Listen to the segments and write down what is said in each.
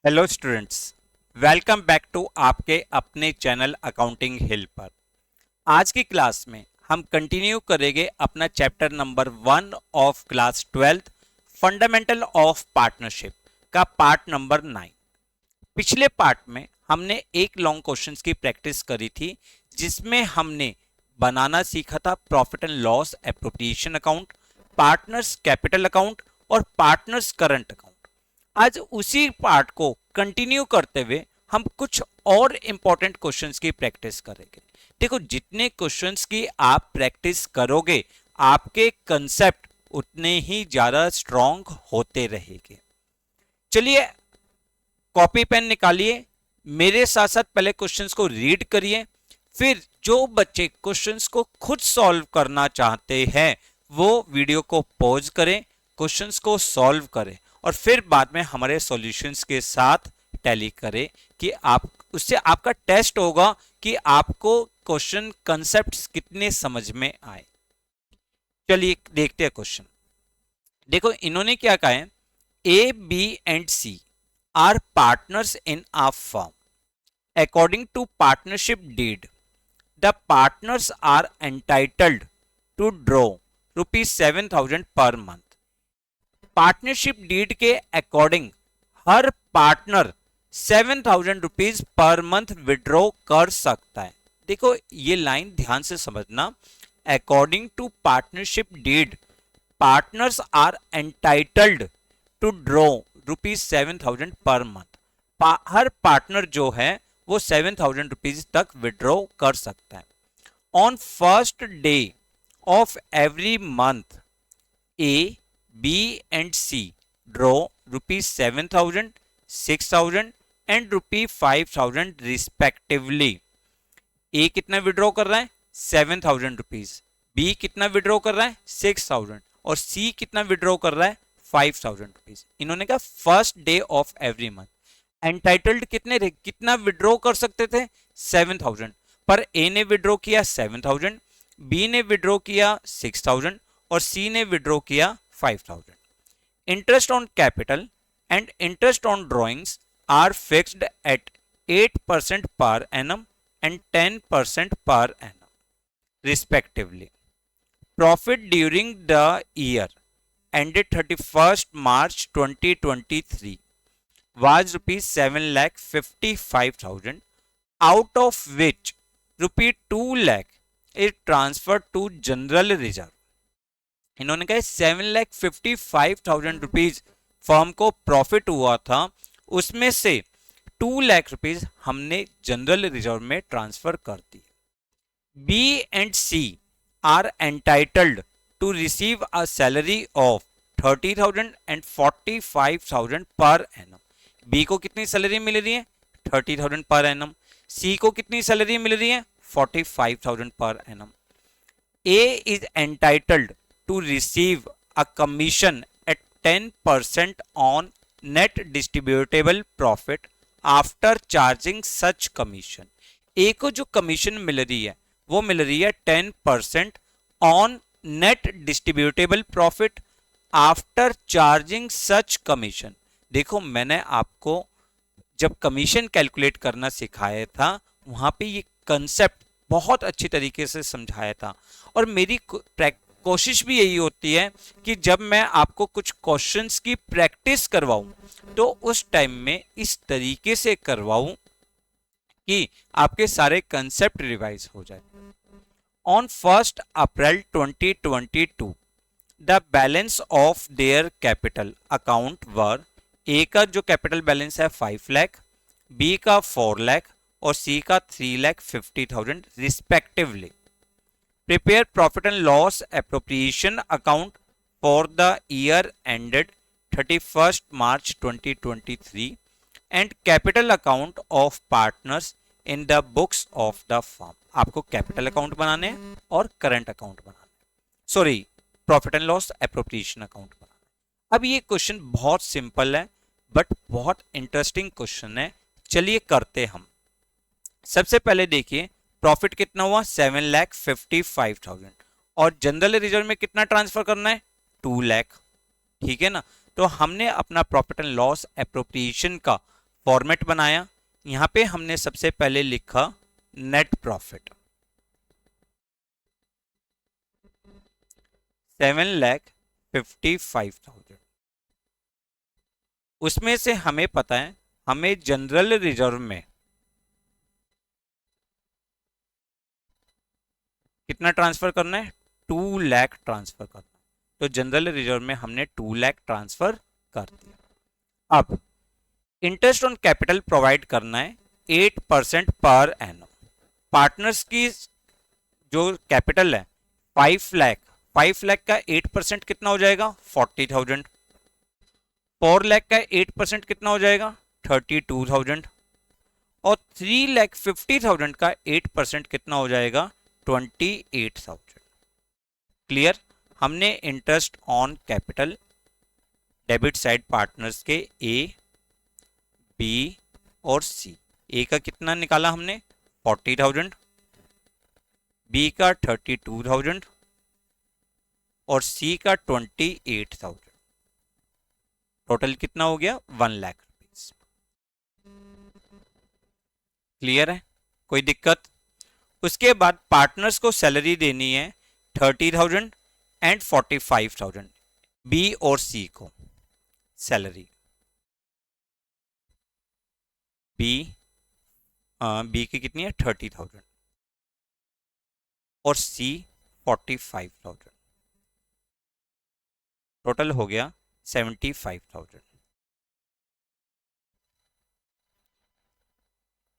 Hello students, welcome back to आपके अपने channel accounting हिल पर। आज की क्लास में हम कंटिन्यू करेंगे अपना chapter number 1 of class 12 fundamental of partnership का पार्ट नंबर 9। पिछले पार्ट में हमने एक लॉन्ग क्वेश्चंस की प्रैक्टिस करी थी जिसमें हमने बनाना सीखा था profit and loss appropriation account, partners capital account और पार्टनर्स करंट अकाउंट। आज उसी पार्ट को कंटिन्यू करते हुए हम कुछ और इंपॉर्टेंट क्वेश्चंस की प्रैक्टिस करेंगे। देखो, जितने क्वेश्चंस की आप प्रैक्टिस करोगे आपके कंसेप्ट उतने ही ज्यादा स्ट्रांग होते रहेंगे। चलिए, कॉपी पेन निकालिए, मेरे साथ साथ पहले क्वेश्चंस को रीड करिए, फिर जो बच्चे क्वेश्चंस को खुद सॉल्व करना चाहते हैं वो वीडियो को पॉज करें, क्वेश्चंस को सॉल्व करें और फिर बाद में हमारे सॉल्यूशंस के साथ टैली करें कि आप उससे आपका टेस्ट होगा कि आपको क्वेश्चन कंसेप्ट्स कितने समझ में आए। चलिए देखते हैं क्वेश्चन। देखो, इन्होंने क्या कहा है, A B and C are partners in a firm. According to partnership deed, the partners are entitled to draw rupees 7,000 per month. Partnership deed के अकॉर्डिंग हर partner 7,000 rupees per month withdraw कर सकता है। देखो, ये लाइन ध्यान से समझना। According to partnership deed, partners are entitled to draw rupees 7,000 per month. Her partner जो है वो 7,000 रुपीज तक विड्रॉ कर सकता है। On first day of every month, A B and C draw rupees 7,000, 6,000 and rupee 5,000 respectively. A कितना withdraw कर रहा है, 7,000 रुपीज। बी कितना विड्रॉ कर रहा है, 6,000। और सी कितना विड्रॉ कर रहा है, 5,000 रुपीज। इन्होंने कहा first day of every month. Entitled कितने थे, कितना विड्रॉ कर सकते थे, 7,000। पर ए ने विड्रॉ किया 7,000, बी ने विड्रॉ किया 6,000 और सी ने विड्रॉ किया 5,000। Interest on capital and interest on drawings are fixed at 8% per annum and 10% per annum respectively. Profit during the year ended 31st March 2023 was rupees 7,55,000, out of which rupees 2 lakh is transferred to general reserve। इन्होंने कहा 7,55,000 rupees firm को profit हुआ था, उसमें से 2 lakh rupees हमने general reserve में transfer कर दी। B and C are entitled to receive a salary of 30,000 and 45,000 पर एनम। बी को कितनी सैलरी मिल रही है, 30,000 पर एनम। सी को कितनी सैलरी मिल रही है, 45,000 पर annum. A is entitled to receive a commission at 10% on net distributable profit after charging such commission. A को जो कमीशन मिल रही है वो मिल रही है 10% on net distributable profit after charging such commission. देखो, मैंने आपको जब कमीशन कैलकुलेट करना सिखाया था वहां पे ये कंसेप्ट बहुत अच्छी तरीके से समझाया था और मेरी कोशिश भी यही होती है कि जब मैं आपको कुछ क्वेश्चंस की प्रैक्टिस करवाऊं तो उस टाइम में इस तरीके से करवाऊं कि आपके सारे कंसेप्ट रिवाइज हो जाए। On 1st April 2022, the balance of their capital account were, ए का जो कैपिटल बैलेंस है 5 लाख, बी का 4 लाख और सी का 3,50,000 respectively. Prepare profit and loss appropriation account for the year ended 31st March 2023 and capital account of partners in the books of the firm. आपको capital account बनाने हैं और करंट अकाउंट बनाने हैं, sorry profit and loss appropriation account बनाना है। अब ये क्वेश्चन बहुत सिंपल है बट बहुत इंटरेस्टिंग क्वेश्चन है। चलिए करते हम। सबसे पहले देखिए, प्रॉफिट कितना हुआ, 7,55,000 और जनरल रिजर्व में कितना ट्रांसफर करना है, 2 लाख। ठीक है ना, तो हमने अपना प्रॉफिट एंड लॉस एप्रोप्रिएशन का फॉर्मेट बनाया। यहाँ पे हमने सबसे पहले लिखा नेट प्रॉफिट 7,55,000। उसमें से हमें पता है हमें जनरल रिजर्व में कितना ट्रांसफर करना है, 2 लाख ट्रांसफर करना है। तो जनरल रिजर्व में हमने 2 लाख ट्रांसफर कर दिया। अब इंटरेस्ट ऑन कैपिटल प्रोवाइड करना है 8% पर एनम। पार्टनर्स की जो कैपिटल है 5 लाख, 5 लाख का 8% कितना हो जाएगा 40,000। 4 लाख का 8% कितना हो जाएगा 32,000 और 3,50,000 का 8% कितना हो जाएगा 28,000। क्लियर। हमने interest on capital debit side partners के ए, बी और सी। ए का कितना निकाला हमने 40,000, बी का 32,000 और सी का 28,000। टोटल कितना हो गया 1 लाख रुपीज। क्लियर है, कोई दिक्कत। उसके बाद पार्टनर्स को सैलरी देनी है 30,000 एंड 45,000। बी और सी को सैलरी, बी की कितनी है 30,000 और सी 45,000। टोटल हो गया 75,000।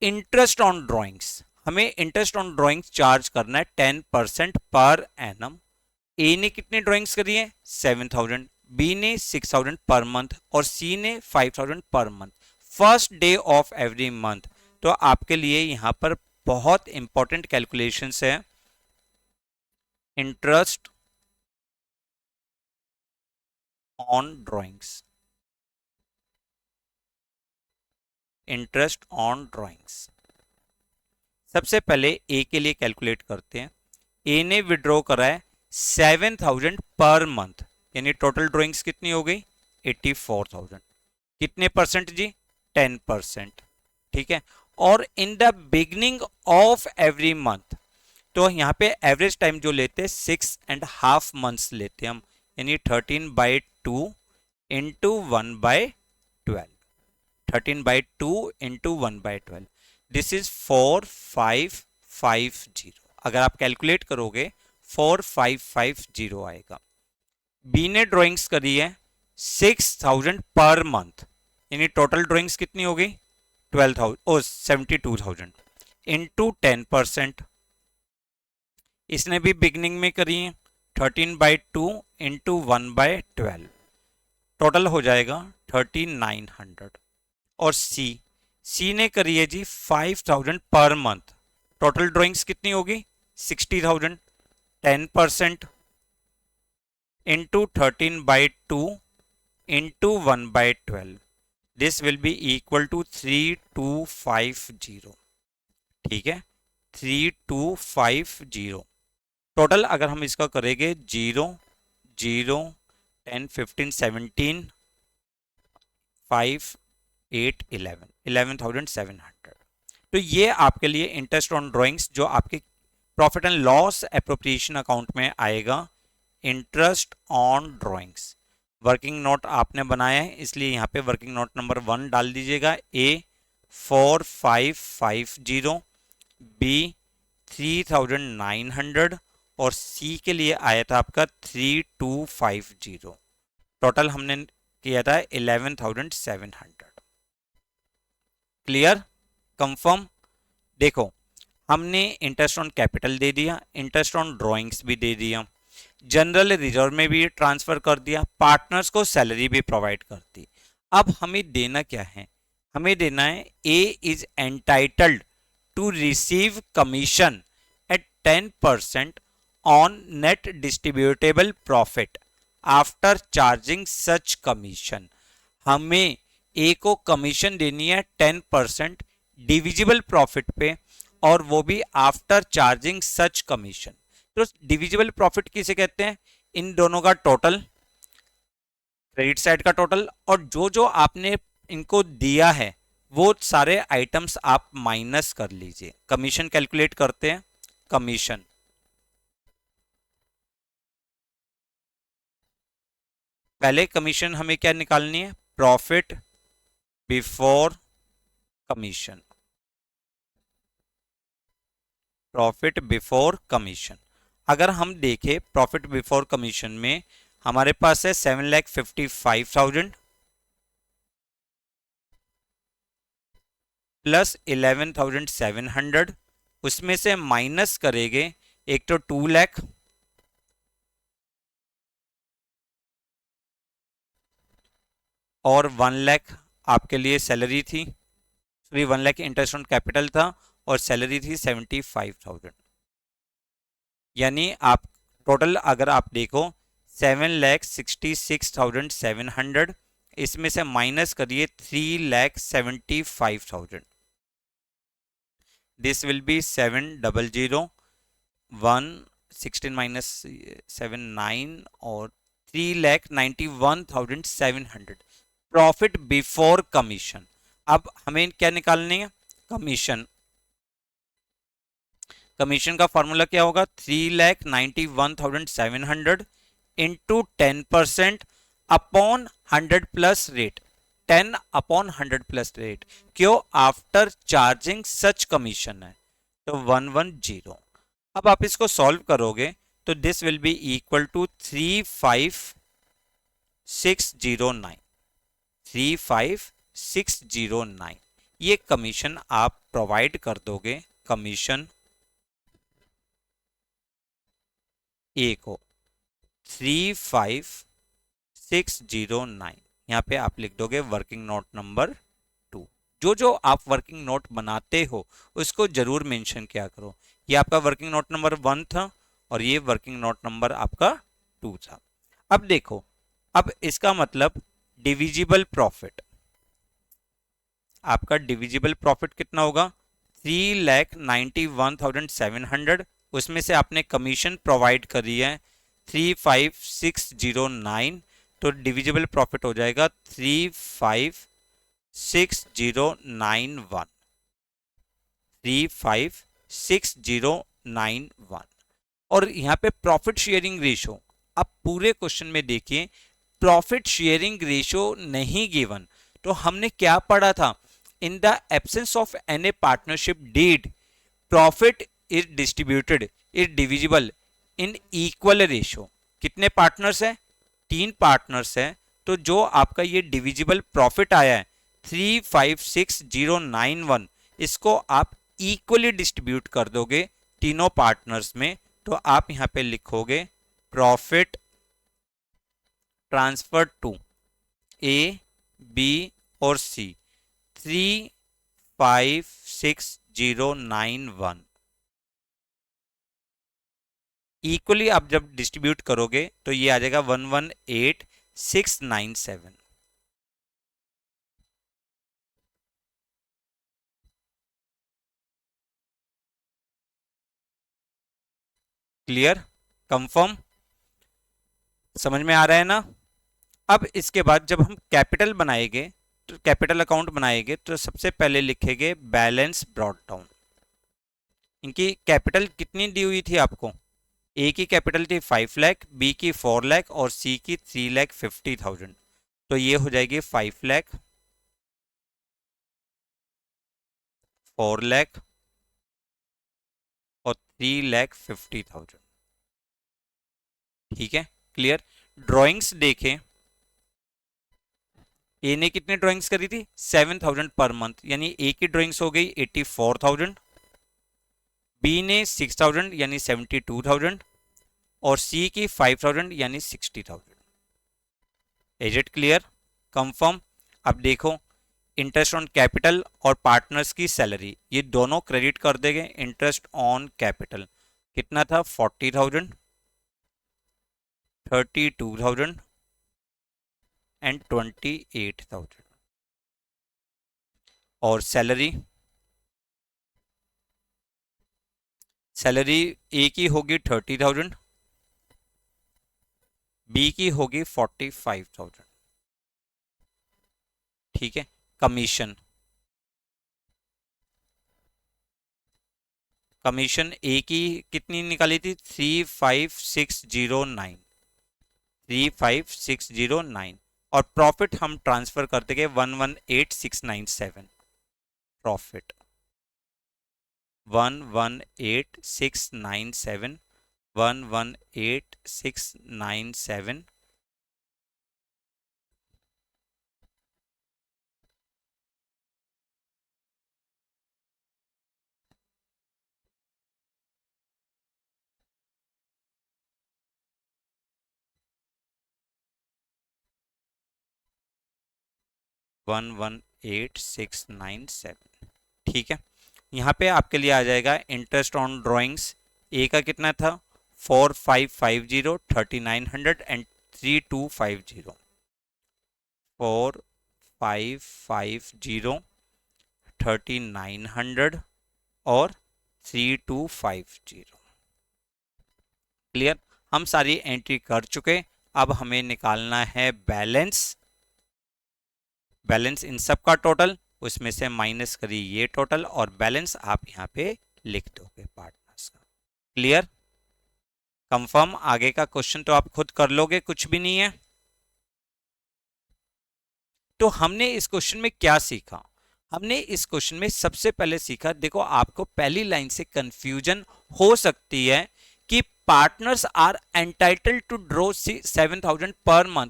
इंटरेस्ट ऑन ड्राइंग्स, हमें इंटरेस्ट ऑन ड्राइंग्स चार्ज करना है 10% पर एनम। ए ने कितने ड्राइंग्स करी है 7,000, बी ने 6,000 पर मंथ और सी ने 5,000 per month, first day of every month. तो आपके लिए यहां पर बहुत इंपॉर्टेंट कैलकुलेशंस है। Interest on drawings, interest on drawings. सबसे पहले ए के लिए कैलकुलेट करते हैं। ए ने विड्रॉ करा है 7,000 पर मंथ, यानी टोटल ड्राइंग्स कितनी हो गई 84,000। कितने परसेंट जी 10%। ठीक है। और in the beginning of every month, तो यहाँ पे एवरेज टाइम जो लेते हैं 6.5 मंथ्स लेते हैं हम, यानी 13/2 इंटू 1/12, 13/2 इंटू 1/12। This is 4550। अगर आप कैलकुलेट करोगे 4550 आएगा। बी ने ड्राइंग्स करी है 6,000 पर मंथ, यानी टोटल ड्राइंग्स कितनी हो गई 72,000 इंटू 10%। इसने भी बिगनिंग में करी है 13/2 इंटू 1/12, टोटल हो जाएगा 3900। और सी ने करी है जी 5,000 पर मंथ, टोटल ड्राइंग्स कितनी होगी 60,000, 10% into 13/2 into 1/12, this will be equal to 3250। ठीक है, 3250। टोटल अगर हम इसका करेंगे 0 0 10 15 17 5 8 11 11,700। तो ये आपके लिए इंटरेस्ट ऑन ड्राइंग्स जो आपके profit and loss appropriation account में आएगा। Interest on drawings working note आपने बनाया है, इसलिए यहाँ पे वर्किंग नोट नंबर 1 डाल दीजिएगा। ए 4550, बी 3,900 और सी के लिए आया था आपका 3250। टोटल हमने किया था 11,700। Clear, confirm. देखो हमने इंटरेस्ट ऑन कैपिटल दे दिया, इंटरेस्ट ऑन ड्राइंग्स भी दे दिया, जनरल रिजर्व में भी ट्रांसफर कर दिया, पार्टनर्स को सैलरी भी प्रोवाइड कर दी। अब हमें देना क्या है, हमें देना है A is entitled to receive commission at 10% on net distributable profit after charging such commission. हमें ए को कमीशन देनी है 10% डिविजिबल प्रॉफिट पे, और वो भी आफ्टर चार्जिंग सच कमीशन। तो डिविजिबल प्रॉफिट किसे कहते हैं, इन दोनों का टोटल, क्रेडिट साइड का टोटल, और जो जो आपने इनको दिया है वो सारे आइटम्स आप माइनस कर लीजिए। कमीशन कैलकुलेट करते हैं। कमीशन, पहले कमीशन हमें क्या निकालनी है? Profit before commission. Profit before commission, अगर हम देखें प्रॉफिट बिफोर कमीशन में हमारे पास है 7,55,000 प्लस 11,700, उसमें से माइनस करेंगे एक तो 2 लाख और 1 लाख आपके लिए सैलरी थी, sorry 1 lakh interest on capital था और सैलरी थी 75,000। यानी आप टोटल अगर आप देखो 7,66,700, इसमें से माइनस करिए 3,75,000। दिस विल बी 7,001 माइनस 7 9 और 3,91,700 प्रॉफिट बिफोर कमीशन। अब हमें क्या निकालनी है? कमीशन। कमीशन का फॉर्मूला क्या होगा? 3,91,700 into 10% upon 100 plus rate. 10 upon 100 plus rate, क्यों? आफ्टर चार्जिंग सच कमीशन है, तो 110। अब आप इसको सॉल्व करोगे तो this will be equal to 35609। 35609 ये कमीशन आप प्रोवाइड कर दोगे, कमीशन ए को 35609। यहाँ पे आप लिख दोगे वर्किंग नोट नंबर 2। जो जो आप वर्किंग नोट बनाते हो उसको जरूर मेंशन किया करो। ये आपका वर्किंग नोट नंबर 1 था और ये वर्किंग नोट नंबर आपका 2 था। अब देखो, अब इसका मतलब डिविजिबल प्रॉफिट, आपका डिविजिबल प्रॉफिट कितना होगा? 3,91,700, उसमें से आपने कमीशन प्रोवाइड करी है 35609, तो डिविजिबल प्रॉफिट हो जाएगा 356,091। 356,091। और यहाँ पे प्रॉफिट शेयरिंग रेशो, आप पूरे क्वेश्चन में देखिए प्रॉफिट शेयरिंग रेशो नहीं गिवन। तो हमने क्या पढ़ा था? In the absence of any partnership deed, profit is distributed, is divisible in equal ratio. कितने पार्टनर्स है? 3 पार्टनर्स है, तो जो आपका ये डिविजिबल प्रॉफिट आया है 356,091, इसको आप इक्वली डिस्ट्रीब्यूट कर दोगे तीनों पार्टनर्स में। तो आप यहां पे लिखोगे profit transfer to A, B और सी 356,091 इक्वली आप जब डिस्ट्रीब्यूट करोगे तो ये आ जाएगा 118,697। क्लियर? कंफर्म? समझ में आ रहा है ना? अब इसके बाद जब हम कैपिटल बनाएंगे, तो कैपिटल अकाउंट बनाएंगे तो सबसे पहले लिखेंगे बैलेंस ब्रॉट डाउन। इनकी कैपिटल कितनी दी हुई थी आपको? ए की कैपिटल थी 5 लाख, बी की 4 लाख और सी की 3,50,000। तो ये हो जाएगी 5 लाख, 4 लाख और 3,50,000। ठीक है, क्लियर? ड्राइंग्स देखें, ए ने कितनी ड्राइंग्स करी थी? 7,000 पर मंथ, यानी ए की ड्राइंग्स हो गई 84,000, बी ने 6,000 यानी 72,000 और सी की 5,000 यानी 60,000। Is it clear? कंफर्म? अब देखो, इंटरेस्ट ऑन कैपिटल और पार्टनर्स की सैलरी ये दोनों क्रेडिट कर देंगे। इंटरेस्ट ऑन कैपिटल कितना था? 40,000, 32,000 एंड 28,000। और सैलरी, सैलरी ए की होगी 30,000, बी की होगी 45,000। ठीक है, कमीशन, कमीशन ए की कितनी निकाली थी, 35609, 35609, और प्रॉफिट हम ट्रांसफर करते गए 118697, प्रॉफिट 118697, 118697, 118697। ठीक है, यहाँ पे आपके लिए आ जाएगा इंटरेस्ट ऑन ड्राइंग्स, ए का कितना था, 4550, 3900 एंड 3250, 4550, 3900 और 3250। क्लियर, हम सारी एंट्री कर चुके। अब हमें निकालना है बैलेंस, बैलेंस इन सब का टोटल, उसमें से माइनस करिए ये टोटल, और बैलेंस आप यहाँ पे लिख दोगे पार्टनर्स का। क्लियर, कंफर्म, आगे का क्वेश्चन तो आप खुद कर लोगे, कुछ भी नहीं है। तो हमने इस क्वेश्चन में क्या सीखा, हमने इस क्वेश्चन में सबसे पहले सीखा, देखो आपको पहली लाइन से कंफ्यूजन हो सकती है कि partners are entitled to draw 7000 per month.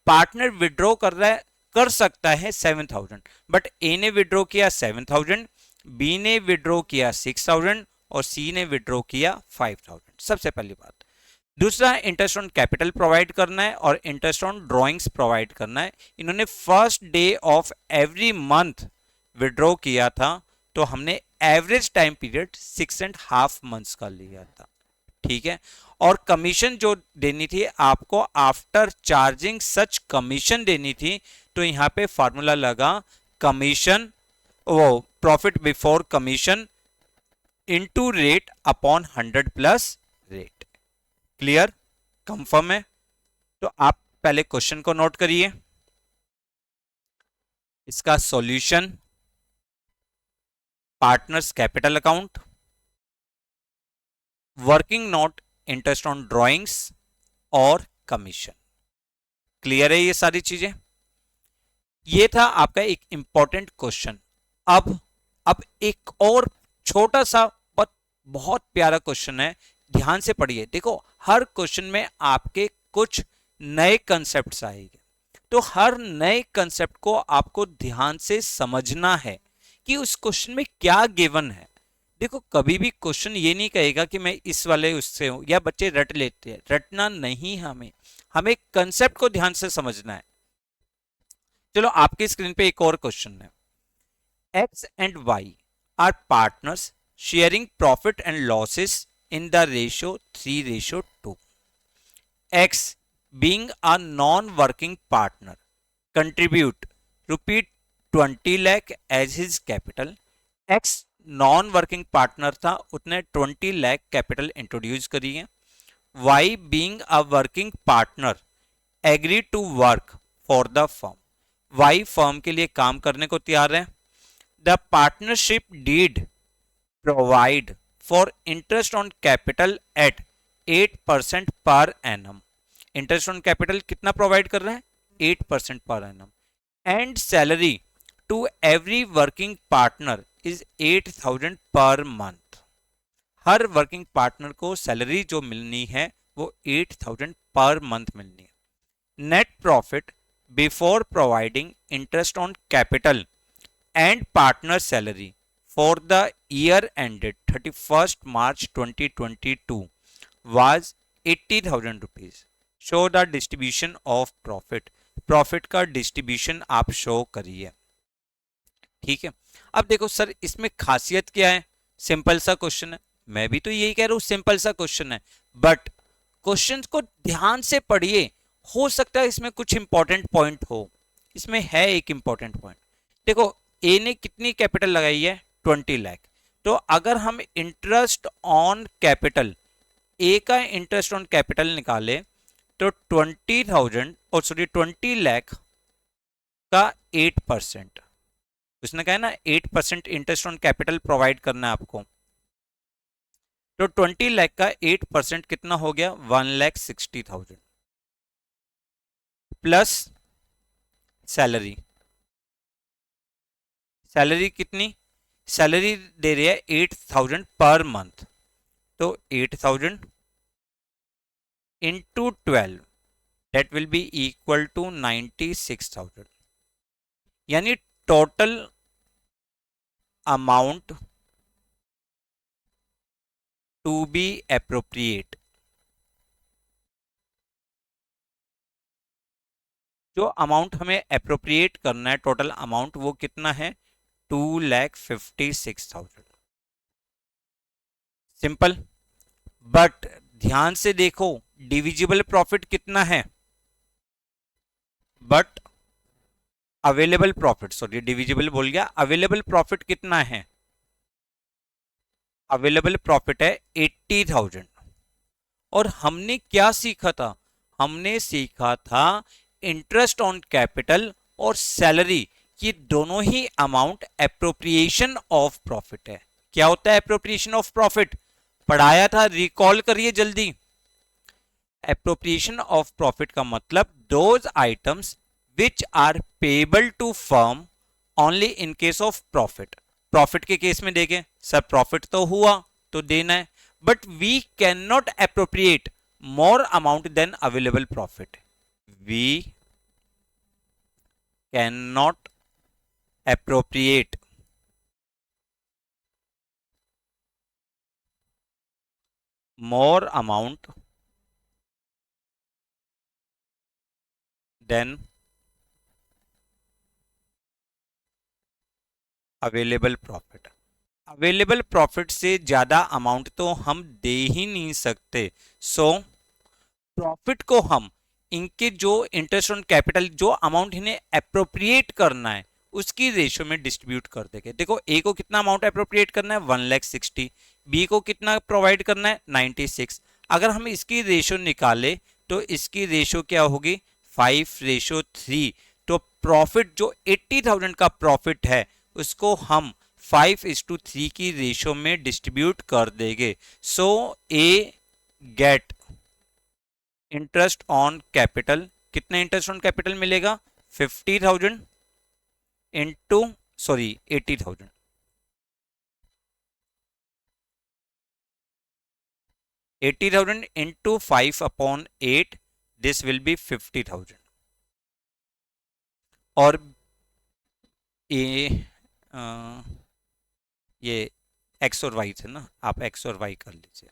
Partner withdraw कर रहा है, कर सकता है 7000, बट ए ने विड्रॉ किया 7000, बी ने विड्रॉ किया 6000 और सी ने विड्रॉ किया 5000। सबसे पहली बात। दूसरा, इंटरेस्ट ऑन कैपिटल प्रोवाइड करना है और इंटरेस्ट ऑन ड्रॉइंग्स प्रोवाइड करना है। इन्होंने first day of every month withdraw किया था, तो हमने एवरेज टाइम पीरियड 6.5 मंथ्स का लिया था। ठीक है, और कमीशन जो देनी थी आपको आफ्टर चार्जिंग सच कमीशन देनी थी, तो यहां पे फॉर्मूला लगा कमीशन, वो profit before commission into rate upon 100 plus rate. Clear, confirm है? तो आप पहले क्वेश्चन को नोट करिए, इसका solution, partners capital account, working note, interest on drawings और कमीशन। क्लियर है ये सारी चीजें? ये था आपका एक इंपॉर्टेंट क्वेश्चन। अब एक और छोटा सा but बहुत प्यारा क्वेश्चन है, ध्यान से पढ़िए। देखो हर क्वेश्चन में आपके कुछ नए कंसेप्ट्स आएंगे, तो हर नए कंसेप्ट को आपको ध्यान से समझना है कि उस क्वेश्चन में क्या गिवन है। देखो कभी भी क्वेश्चन ये नहीं कहेगा कि मैं इस वाले उससे हूं, या बच्चे रट लेते हैं, रटना नहीं, हमें कंसेप्ट को ध्यान से समझना है। चलो आपकी स्क्रीन पे एक और क्वेश्चन है, X and Y are partners sharing profit and losses in the ratio 3:2. X, being a non-working partner, contribute rupee 20 lakh as his capital. X non working partner था, उसने 20 लाख कैपिटल इंट्रोड्यूस करी है। Y being a working partner agree to work for the firm, Y firm के लिए काम करने को तैयार है। The partnership deed provide for interest on capital at 8% per annum. Interest on capital कितना प्रोवाइड कर रहे हैं, 8% per annum. And salary to every working partner is 8000 per month. हर वर्किंग पार्टनर को सैलरी जो मिलनी है वो 8000 पर मंथ मिलनी है। Net profit before providing interest on capital and partner salary for the year ended 31st March 2022 was 80,000 rupees. Show the distribution of profit, profit का distribution आप शो करिए। ठीक है, अब देखो सर इसमें खासियत क्या है, सिंपल सा क्वेश्चन है, मैं भी तो यही कह रहा हूं सिंपल सा क्वेश्चन है, बट क्वेश्चन को ध्यान से पढ़िए, हो सकता है इसमें कुछ इंपॉर्टेंट पॉइंट हो। इसमें है एक इंपॉर्टेंट पॉइंट, देखो ए ने कितनी कैपिटल लगाई है, 20 लाख। तो अगर हम इंटरेस्ट ऑन कैपिटल, ए का इंटरेस्ट ऑन कैपिटल निकाले, तो 20,000 और सॉरी 20 लाख का 8%, उसने कहा ना 8% इंटरेस्ट ऑन कैपिटल प्रोवाइड करना है आपको, तो 20 लाख का 8% कितना हो गया, 1,60,000 प्लस सैलरी। सैलरी कितनी, सैलरी दे रही है 8,000 पर मंथ, तो 8,000 into 12 that will be equal to 96,000, यानी total amount to be appropriate, जो अमाउंट हमें एप्रोप्रिएट करना है टोटल अमाउंट, वो कितना है, 2,56,000। सिंपल। बट ध्यान से देखो, डिविजिबल प्रॉफिट कितना है, but available profit, sorry divisible बोल गया, अवेलेबल प्रॉफिट कितना है, अवेलेबल प्रॉफिट है 80,000। और हमने क्या सीखा था, हमने सीखा था इंटरेस्ट ऑन कैपिटल और सैलरी, ये दोनों ही अमाउंट एप्रोप्रिएशन ऑफ प्रॉफिट है। क्या होता है एप्रोप्रिएशन ऑफ प्रॉफिट, पढ़ाया था, रिकॉल करिए जल्दी। एप्रोप्रिएशन ऑफ प्रॉफिट का मतलब those items which are payable to firm only in case of profit. Profit के केस में देखें सर, प्रॉफिट तो हुआ तो देना है, but we can not appropriate more amount than available profit, we can not appropriate more amount than available profit. Available profit से ज्यादा अमाउंट तो हम दे ही नहीं सकते। सो प्रॉफिट को हम इनके जो इंटरेस्ट ऑन कैपिटल, जो अमाउंट इन्हें अप्रोप्रिएट करना है उसकी रेशियो में डिस्ट्रीब्यूट कर देंगे। देखो ए को कितना अमाउंट अप्रोप्रिएट करना है, 1,60,000, बी को कितना प्रोवाइड करना है, 96। अगर हम इसकी रेशियो निकाले तो इसकी रेशियो क्या होगी, 5:3। तो प्रॉफिट जो 80,000 का प्रॉफिट है उसको हम 5:3 की रेशियो में डिस्ट्रीब्यूट कर देंगे। सो ए गेट इंटरेस्ट ऑन कैपिटल, कितना इंटरेस्ट ऑन कैपिटल मिलेगा, 50,000 into, sorry 80,000, 80,000 into 5/8, this will B 50,000। और ये एक्स और वाई थे ना, आप एक्स और वाई कर लीजिए।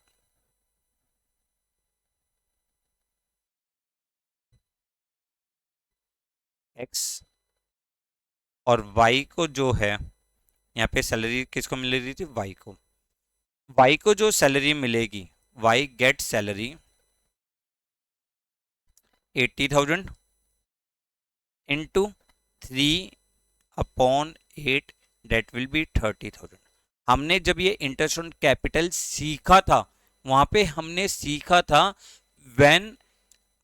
एक्स और वाई को जो है, यहाँ पे सैलरी किसको मिल रही थी, वाई को, वाई को जो सैलरी मिलेगी, Y get salary 80,000 into 3/8, that will be 30,000। हमने जब ये इंटरेस्ट ऑन कैपिटल सीखा था, वहां पे हमने सीखा था व्हेन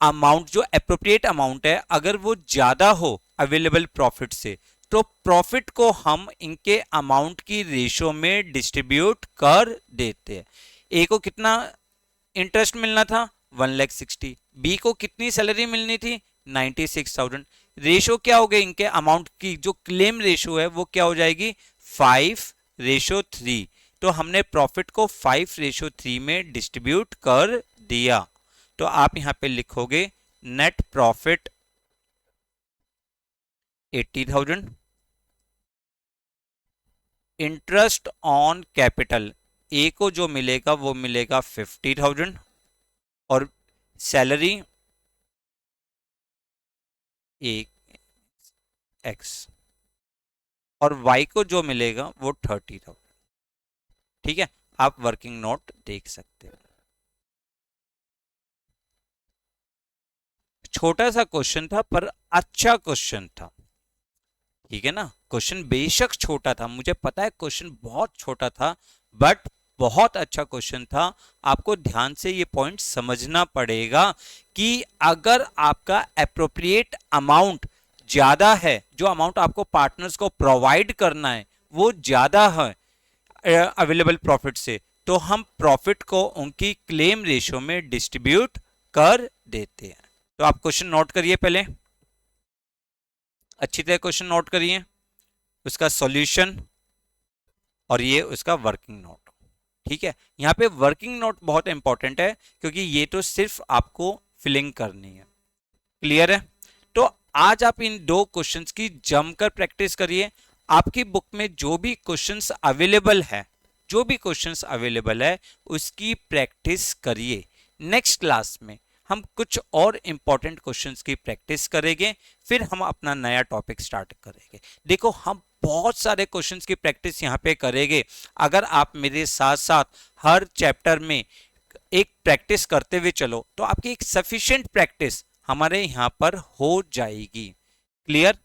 अमाउंट जो एप्रोप्रिएट अमाउंट है अगर वो ज्यादा हो अवेलेबल प्रॉफिट से, तो प्रॉफिट को हम इनके अमाउंट की रेशियो में डिस्ट्रीब्यूट कर देते हैं। ए को कितना इंटरेस्ट मिलना था, 1,60,000, बी को कितनी सैलरी मिलनी थी, 96,000। रेशियो क्या हो गई इनके अमाउंट की, जो क्लेम रेशियो है वो क्या हो जाएगी, 5:3। तो हमने प्रॉफिट को 5:3 में डिस्ट्रीब्यूट कर दिया। तो आप यहां पे लिखोगे net profit 80,000, interest on capital A को जो मिलेगा वो मिलेगा 50,000, और सैलरी ए एक्स, और वाई को जो मिलेगा वो 30,000। ठीक है, आप वर्किंग नोट देख सकते हो। छोटा सा क्वेश्चन था पर अच्छा क्वेश्चन था, ठीक है ना। क्वेश्चन बेशक छोटा था, मुझे पता है क्वेश्चन बहुत छोटा था, बट बहुत अच्छा क्वेश्चन था। आपको ध्यान से ये पॉइंट समझना पड़ेगा कि अगर आपका एप्रोप्रिएट अमाउंट ज्यादा है, जो अमाउंट आपको पार्टनर्स को प्रोवाइड करना है वो ज्यादा है अवेलेबल प्रॉफिट से, तो हम प्रॉफिट को उनकी क्लेम रेशियो में डिस्ट्रीब्यूट कर देते हैं। तो आप क्वेश्चन नोट करिए, पहले अच्छी तरह क्वेश्चन नोट करिए, उसका सॉल्यूशन और ये उसका वर्किंग नोट। ठीक है, यहाँ पे वर्किंग नोट बहुत इंपॉर्टेंट है क्योंकि ये तो सिर्फ आपको फिलिंग करनी है। क्लियर है? तो आज आप इन दो क्वेश्चंस की जमकर प्रैक्टिस करिए। आपकी बुक में जो भी क्वेश्चंस अवेलेबल है, जो भी क्वेश्चंस अवेलेबल है उसकी प्रैक्टिस करिए। नेक्स्ट क्लास में हम कुछ और इंपॉर्टेंट क्वेश्चंस की प्रैक्टिस करेंगे, फिर हम अपना नया टॉपिक स्टार्ट करेंगे। देखो, हम बहुत सारे क्वेश्चंस की प्रैक्टिस यहाँ पे करेंगे। अगर आप मेरे साथ साथ हर चैप्टर में एक प्रैक्टिस करते हुए चलो तो आपकी एक सफिशिएंट प्रैक्टिस हमारे यहाँ पर हो जाएगी। क्लियर?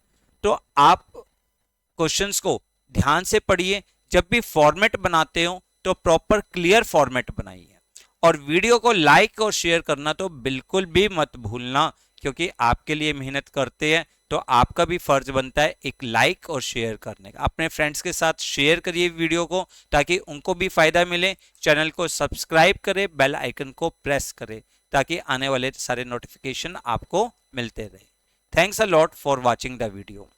तो आप क्वेश्चंस को ध्यान से पढ़िए, जब भी फॉर्मेट बनाते हो तो प्रॉपर क्लियर फॉर्मेट बनाइए, और वीडियो को लाइक और शेयर करना तो बिल्कुल भी मत भूलना, क्योंकि आपके लिए मेहनत करते हैं तो आपका भी फर्ज बनता है एक लाइक और शेयर करने का। अपने फ्रेंड्स के साथ शेयर करिए वीडियो को ताकि उनको भी फायदा मिले। चैनल को सब्सक्राइब करें, बेल आइकन को प्रेस करें ताकि आने वाले सारे नोटिफिकेशन आपको मिलते रहे। Thanks a lot for watching the video.